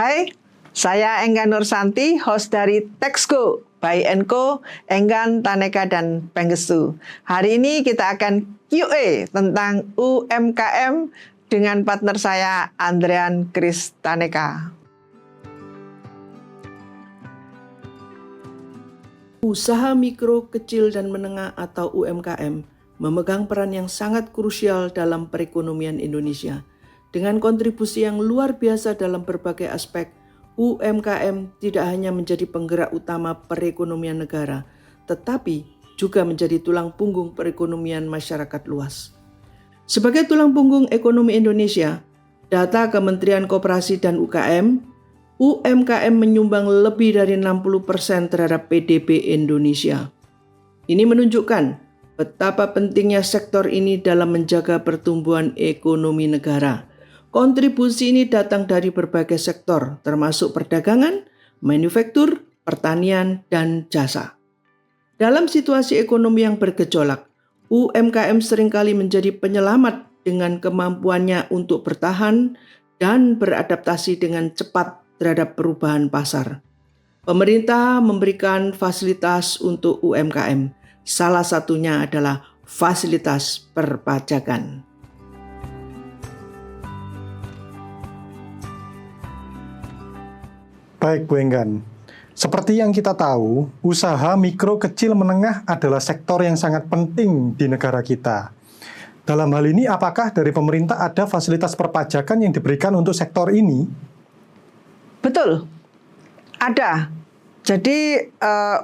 Hai, saya Enggan Nursanti, host dari Textgo by Enko, Enggan, Taneka, dan Penggestu. Hari ini kita akan Q&A tentang UMKM dengan partner saya, Andrean Kris Taneka. Usaha mikro, kecil, dan menengah atau UMKM memegang peran yang sangat krusial dalam perekonomian Indonesia. Dengan kontribusi yang luar biasa dalam berbagai aspek, UMKM tidak hanya menjadi penggerak utama perekonomian negara, tetapi juga menjadi tulang punggung perekonomian masyarakat luas. Sebagai tulang punggung ekonomi Indonesia, data Kementerian Koperasi dan UMKM menyumbang lebih dari 60% terhadap PDB Indonesia. Ini menunjukkan betapa pentingnya sektor ini dalam menjaga pertumbuhan ekonomi negara. Kontribusi ini datang dari berbagai sektor, termasuk perdagangan, manufaktur, pertanian, dan jasa. Dalam situasi ekonomi yang bergejolak, UMKM seringkali menjadi penyelamat dengan kemampuannya untuk bertahan dan beradaptasi dengan cepat terhadap perubahan pasar. Pemerintah memberikan fasilitas untuk UMKM. Salah satunya adalah fasilitas perpajakan. Baik, Bu Enggan. Seperti yang kita tahu, usaha mikro, kecil, menengah adalah sektor yang sangat penting di negara kita. Dalam hal ini, apakah dari pemerintah ada fasilitas perpajakan yang diberikan untuk sektor ini? Betul, ada. Jadi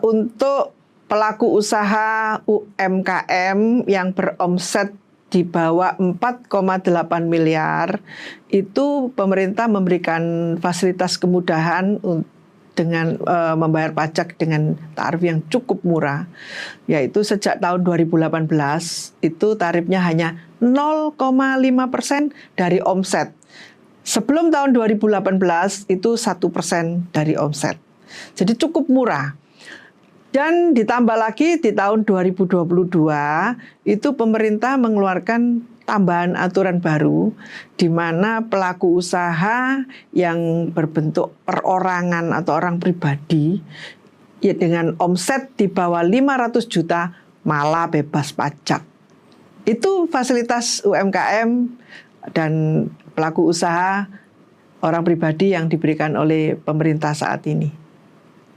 untuk pelaku usaha UMKM yang beromset di bawah 4,8 miliar, itu pemerintah memberikan fasilitas kemudahan dengan membayar pajak dengan tarif yang cukup murah, yaitu sejak tahun 2018 itu tarifnya hanya 0,5% dari omset. Sebelum tahun 2018 itu 1% dari omset. Jadi cukup murah. Dan ditambah lagi di tahun 2022 itu pemerintah mengeluarkan tambahan aturan baru di mana pelaku usaha yang berbentuk perorangan atau orang pribadi ya dengan omset di bawah 500 juta malah bebas pajak. Itu fasilitas UMKM dan pelaku usaha orang pribadi yang diberikan oleh pemerintah saat ini.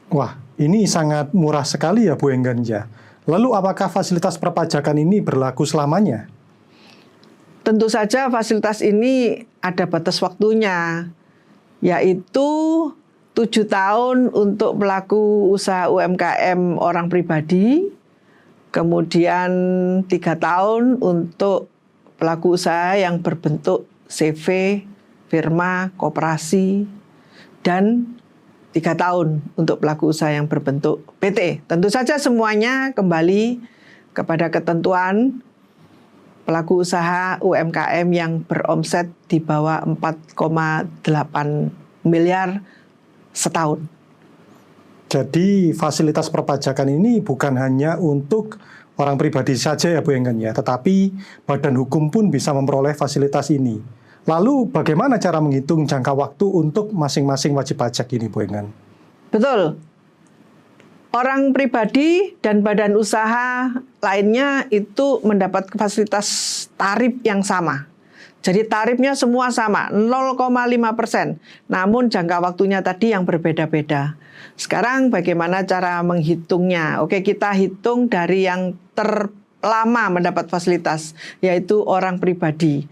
Wah, ini sangat murah sekali ya Bu Enggan ya. Lalu apakah fasilitas perpajakan ini berlaku selamanya? Tentu saja fasilitas ini ada batas waktunya, yaitu 7 tahun untuk pelaku usaha UMKM orang pribadi, kemudian 3 tahun untuk pelaku usaha yang berbentuk CV, firma, koperasi, dan 3 tahun untuk pelaku usaha yang berbentuk PT. Tentu saja semuanya kembali kepada ketentuan pelaku usaha UMKM yang beromset di bawah 4,8 miliar setahun. Jadi fasilitas perpajakan ini bukan hanya untuk orang pribadi saja ya Bu Enggan ya, tetapi badan hukum pun bisa memperoleh fasilitas ini. Lalu bagaimana cara menghitung jangka waktu untuk masing-masing wajib pajak ini Bu Enggan? Betul. Orang pribadi dan badan usaha lainnya itu mendapat fasilitas tarif yang sama. Jadi tarifnya semua sama, 0,5%. Namun jangka waktunya tadi yang berbeda-beda. Sekarang bagaimana cara menghitungnya? Oke, kita hitung dari yang terlama mendapat fasilitas, yaitu orang pribadi.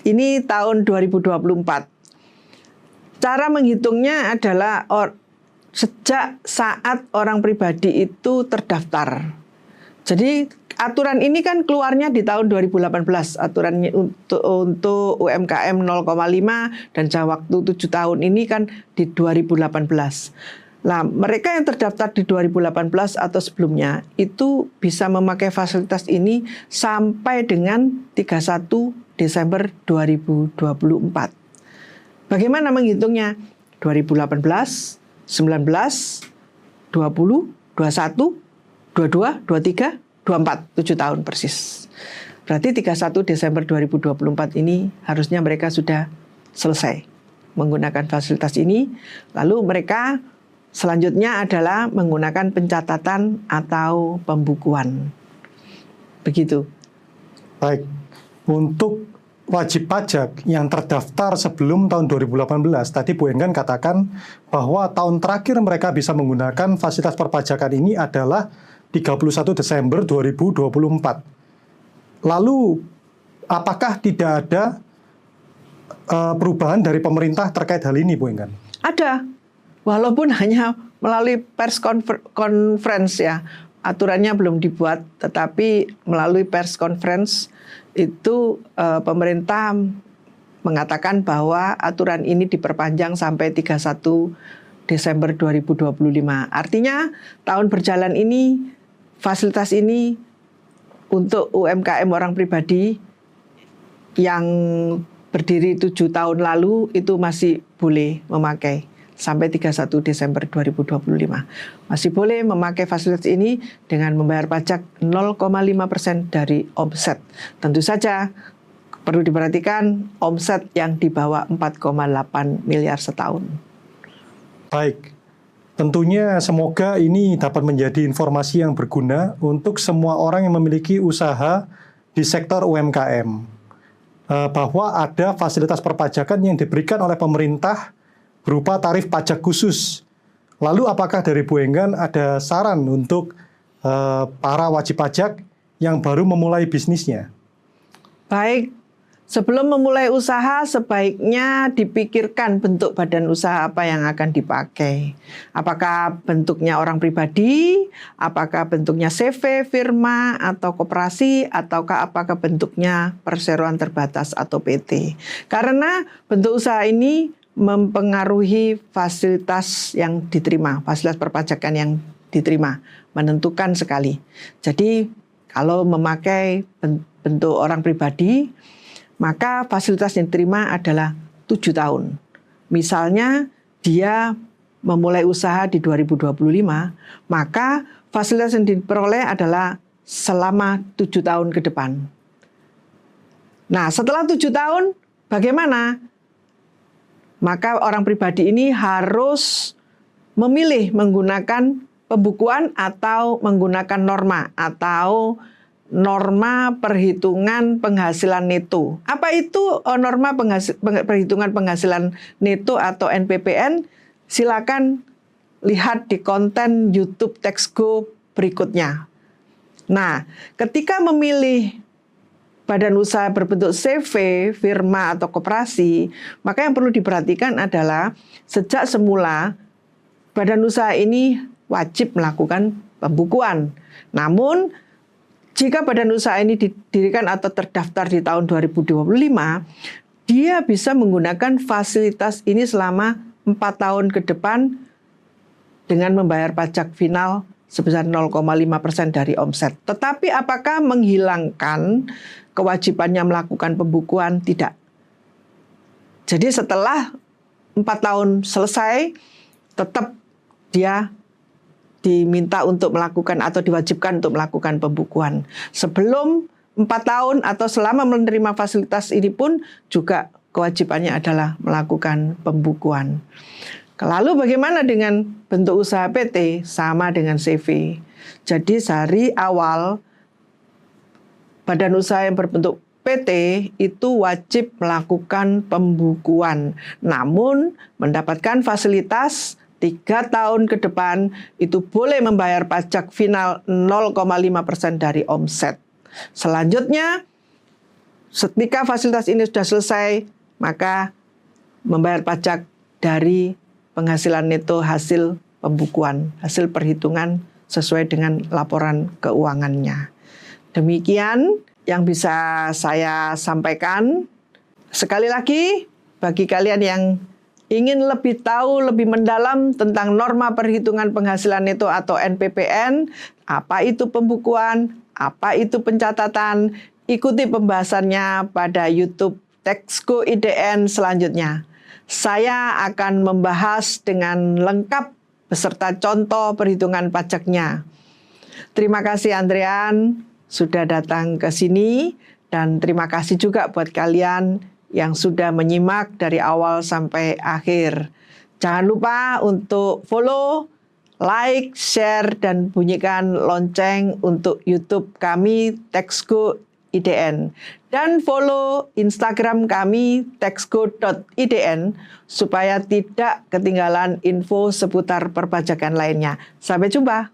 Ini tahun 2024. Cara menghitungnya adalah sejak saat orang pribadi itu terdaftar. Jadi aturan ini kan keluarnya di tahun 2018. Aturannya untuk UMKM 0,5 dan jangka waktu 7 tahun ini kan di 2018. Nah, mereka yang terdaftar di 2018 atau sebelumnya itu bisa memakai fasilitas ini sampai dengan 31 Desember 2024. Bagaimana menghitungnya? 2018, 19, 20, 21, 22, 23, 24, 7 tahun persis. Berarti 31 Desember 2024 ini harusnya mereka sudah selesai. menggunakan fasilitas ini. Lalu mereka selanjutnya adalah menggunakan pencatatan atau pembukuan. Begitu. Baik, untuk wajib pajak yang terdaftar sebelum tahun 2018, tadi Bu Enggan katakan bahwa tahun terakhir mereka bisa menggunakan fasilitas perpajakan ini adalah 31 Desember 2024. Lalu, apakah tidak ada perubahan dari pemerintah terkait hal ini, Bu Enggan? Ada, walaupun hanya melalui pers conference ya. Aturannya belum dibuat, tetapi melalui pers conference itu pemerintah mengatakan bahwa aturan ini diperpanjang sampai 31 Desember 2025. Artinya tahun berjalan ini, fasilitas ini untuk UMKM orang pribadi yang berdiri 7 tahun lalu itu masih boleh memakai. Sampai 31 Desember 2025. Masih boleh memakai fasilitas ini dengan membayar pajak 0,5% dari omset. Tentu saja perlu diperhatikan omset yang di bawah 4,8 miliar setahun. Baik, tentunya semoga ini dapat menjadi informasi yang berguna untuk semua orang yang memiliki usaha di sektor UMKM. Bahwa ada fasilitas perpajakan yang diberikan oleh pemerintah berupa tarif pajak khusus. Lalu apakah dari Bu Enggan ada saran untuk para wajib pajak yang baru memulai bisnisnya? Baik, sebelum memulai usaha sebaiknya dipikirkan bentuk badan usaha apa yang akan dipakai. Apakah bentuknya orang pribadi, apakah bentuknya CV, firma, atau koperasi, ataukah apakah bentuknya perseroan terbatas atau PT. Karena bentuk usaha ini mempengaruhi fasilitas yang diterima, fasilitas perpajakan yang diterima, menentukan sekali. Jadi kalau memakai bentuk orang pribadi, maka fasilitas yang diterima adalah 7 tahun. Misalnya dia memulai usaha di 2025, maka fasilitas yang diperoleh adalah selama 7 tahun ke depan. Nah, setelah 7 tahun, bagaimana? Maka orang pribadi ini harus memilih menggunakan pembukuan atau menggunakan norma atau norma perhitungan penghasilan neto. Apa itu norma perhitungan penghasilan neto atau NPPN? Silakan lihat di konten YouTube Textgo berikutnya. Nah, ketika memilih badan usaha berbentuk CV, firma, atau koperasi, maka yang perlu diperhatikan adalah sejak semula badan usaha ini wajib melakukan pembukuan. Namun, jika badan usaha ini didirikan atau terdaftar di tahun 2025, dia bisa menggunakan fasilitas ini selama 4 tahun ke depan dengan membayar pajak final sebesar 0,5% dari omset. Tetapi apakah menghilangkan kewajibannya melakukan pembukuan? Tidak. Jadi setelah 4 tahun selesai, tetap dia diminta untuk melakukan atau diwajibkan untuk melakukan pembukuan. Sebelum 4 tahun atau selama menerima fasilitas ini pun juga kewajibannya adalah melakukan pembukuan. Lalu bagaimana dengan bentuk usaha PT? Sama dengan CV. Jadi dari awal badan usaha yang berbentuk PT itu wajib melakukan pembukuan. Namun mendapatkan fasilitas 3 tahun ke depan itu boleh membayar pajak final 0,5% dari omset. Selanjutnya, ketika fasilitas ini sudah selesai, maka membayar pajak dari penghasilan neto hasil pembukuan, hasil perhitungan sesuai dengan laporan keuangannya. Demikian yang bisa saya sampaikan. Sekali lagi, bagi kalian yang ingin lebih tahu, lebih mendalam tentang norma perhitungan penghasilan neto atau NPPN, apa itu pembukuan, apa itu pencatatan, ikuti pembahasannya pada YouTube Textgo IDN selanjutnya. Saya akan membahas dengan lengkap beserta contoh perhitungan pajaknya. Terima kasih Andrean sudah datang ke sini, dan terima kasih juga buat kalian yang sudah menyimak dari awal sampai akhir. Jangan lupa untuk follow, like, share, dan bunyikan lonceng untuk YouTube kami Textgo IDN. Dan follow Instagram kami textgo.idn supaya tidak ketinggalan info seputar perpajakan lainnya. Sampai jumpa.